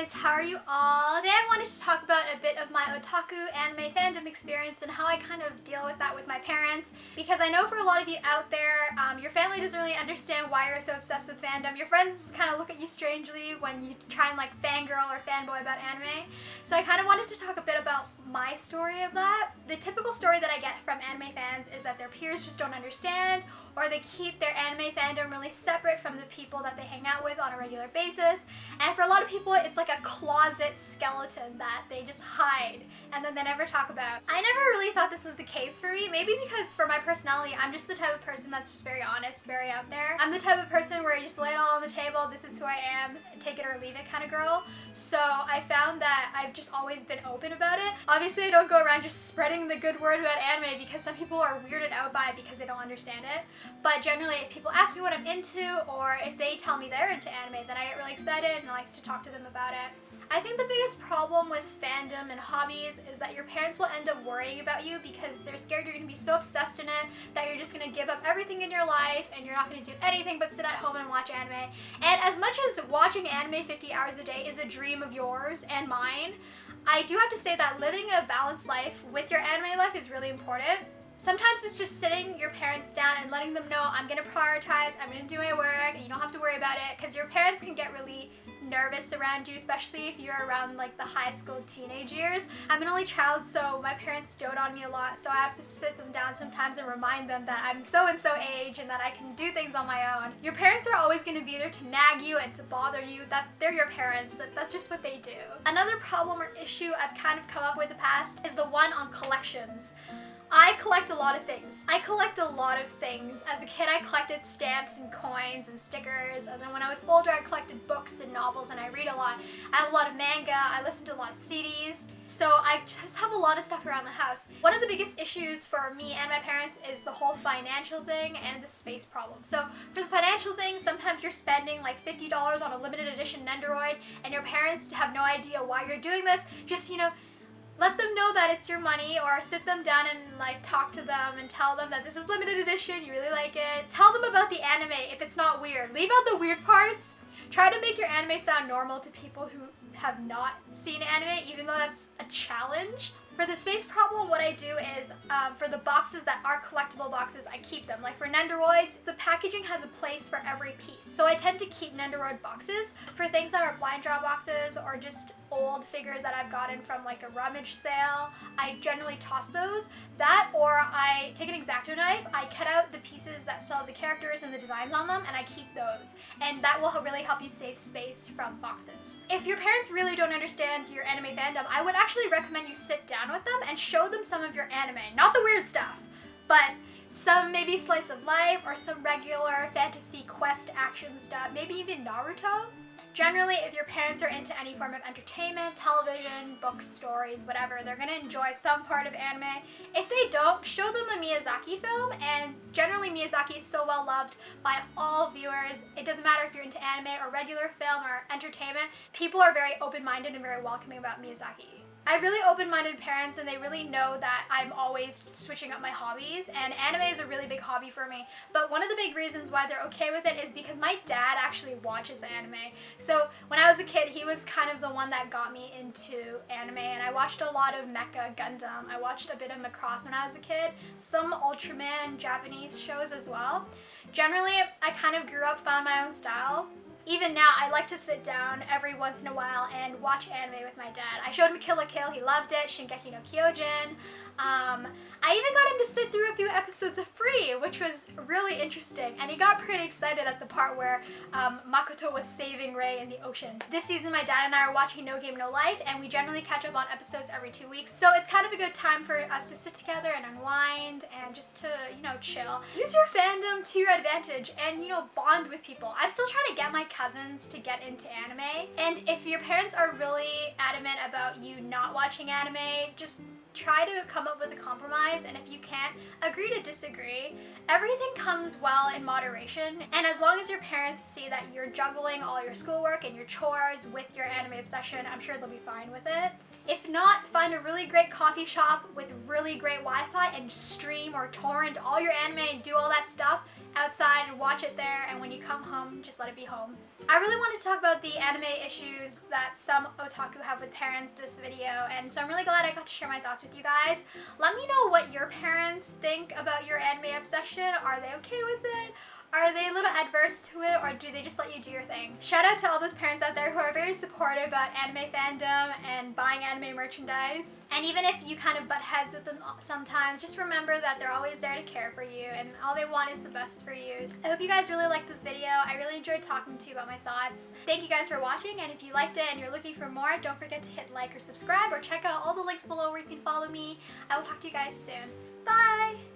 guys, how are you all? Today I wanted to talk about a bit of my otaku anime fandom experience and how I kind of deal with that with my parents, because I know for a lot of you out there, your family doesn't really understand why you're so obsessed with fandom. Your friends kind of look at you strangely when you try and like fangirl or fanboy about anime. So I kind of wanted to talk a bit about my story of that. The typical story that I get from anime fans is that their peers just don't understand, or they keep their anime fandom really separate from the people that they hang out with on a regular basis. And for a lot of people, it's like a closet skeleton that they just hide and then they never talk about. I never really thought this was the case for me, maybe because for my personality, I'm just the type of person that's just very honest, very out there. I'm the type of person where I just lay it all on the table, this is who I am, take it or leave it kind of girl. So I found that I've just always been open about it. Obviously, I don't go around just spreading the good word about anime because some people are weirded out by it because they don't understand it. But generally, if people ask me what I'm into, or if they tell me they're into anime, then I get really excited and I like to talk to them about it. I think the biggest problem with fandom and hobbies is that your parents will end up worrying about you because they're scared you're going to be so obsessed in it that you're just going to give up everything in your life and you're not going to do anything but sit at home and watch anime. And as much as watching anime 50 hours a day is a dream of yours and mine, I do have to say that living a balanced life with your anime life is really important. Sometimes it's just sitting your parents down and letting them know, I'm going to prioritize, I'm going to do my work, and you don't have to worry about it, because your parents can get really nervous around you, especially if you're around like the high school teenage years. I'm an only child, so my parents dote on me a lot, so I have to sit them down sometimes and remind them that I'm so-and-so age and that I can do things on my own. Your parents are always going to be there to nag you and to bother you. They're your parents. That's just what they do. Another problem or issue I've kind of come up with in the past is the one on collections. I collect a lot of things. As a kid, I collected stamps and coins and stickers, and then when I was older, I collected books and novels, and I read a lot. I have a lot of manga, I listen to a lot of CDs, so I just have a lot of stuff around the house. One of the biggest issues for me and my parents is the whole financial thing and the space problem. So for the financial thing, sometimes you're spending like $50 on a limited edition Nendoroid, and your parents have no idea why you're doing this. Just, let them know that it's your money, or sit them down and like talk to them and tell them that this is limited edition, you really like it. Tell them about the anime if it's not weird. Leave out the weird parts. Try to make your anime sound normal to people who have not seen anime, even though that's a challenge. For the space problem, what I do is, for the boxes that are collectible boxes, I keep them. Like for Nendoroids, the packaging has a place for every piece. So I tend to keep Nendoroid boxes. For things that are blind draw boxes or just old figures that I've gotten from like a rummage sale, I generally toss those. That, or I take an X-Acto knife, I cut out the pieces that still have the characters and the designs on them, and I keep those. And that will really help you save space from boxes. If your parents really don't understand your anime fandom, I would actually recommend you sit down with them and show them some of your anime. Not the weird stuff, but some maybe slice of life or some regular fantasy quest action stuff, maybe even Naruto. Generally, if your parents are into any form of entertainment, television, books, stories, whatever, they're gonna enjoy some part of anime. If they don't, show them a Miyazaki film, and generally Miyazaki is so well loved by all viewers. It doesn't matter if you're into anime or regular film or entertainment, people are very open-minded and very welcoming about Miyazaki. I have really open-minded parents, and they really know that I'm always switching up my hobbies, and anime is a really big hobby for me. But one of the big reasons why they're okay with it is because my dad actually watches anime. So when I was a kid, he was kind of the one that got me into anime, and I watched a lot of Mecha Gundam. I watched a bit of Macross when I was a kid, some Ultraman Japanese shows as well. Generally, I kind of grew up, found my own style. Even now, I like to sit down every once in a while and watch anime with my dad. I showed him Kill la Kill, he loved it, Shingeki no Kyojin. I even got him to sit through a few episodes of Free, which was really interesting, and he got pretty excited at the part where Makoto was saving Rei in the ocean. This season, my dad and I are watching No Game No Life, and we generally catch up on episodes every 2 weeks, so it's kind of a good time for us to sit together and unwind and just to, chill. Use your fandom to your advantage and, bond with people. I'm still trying to get my cousins to get into anime, and if your parents are really adamant about you not watching anime, just try to come up with a compromise, and if you can't, agree to disagree. Everything comes well in moderation, and as long as your parents see that you're juggling all your schoolwork and your chores with your anime obsession, I'm sure they'll be fine with it. If not, find a really great coffee shop with really great Wi-Fi and stream or torrent all your anime and do all that stuff, outside and watch it there, and when you come home, just let it be home. I really wanted to talk about the anime issues that some otaku have with parents this video, and so I'm really glad I got to share my thoughts with you guys. Let me know what your parents think about your anime obsession. Are they okay with it? Are they a little adverse to it, or do they just let you do your thing? Shout out to all those parents out there who are very supportive about anime fandom and buying anime merchandise. And even if you kind of butt heads with them sometimes, just remember that they're always there to care for you, and all they want is the best for you. I hope you guys really liked this video. I really enjoyed talking to you about my thoughts. Thank you guys for watching, and if you liked it and you're looking for more, don't forget to hit like or subscribe, or check out all the links below where you can follow me. I will talk to you guys soon. Bye!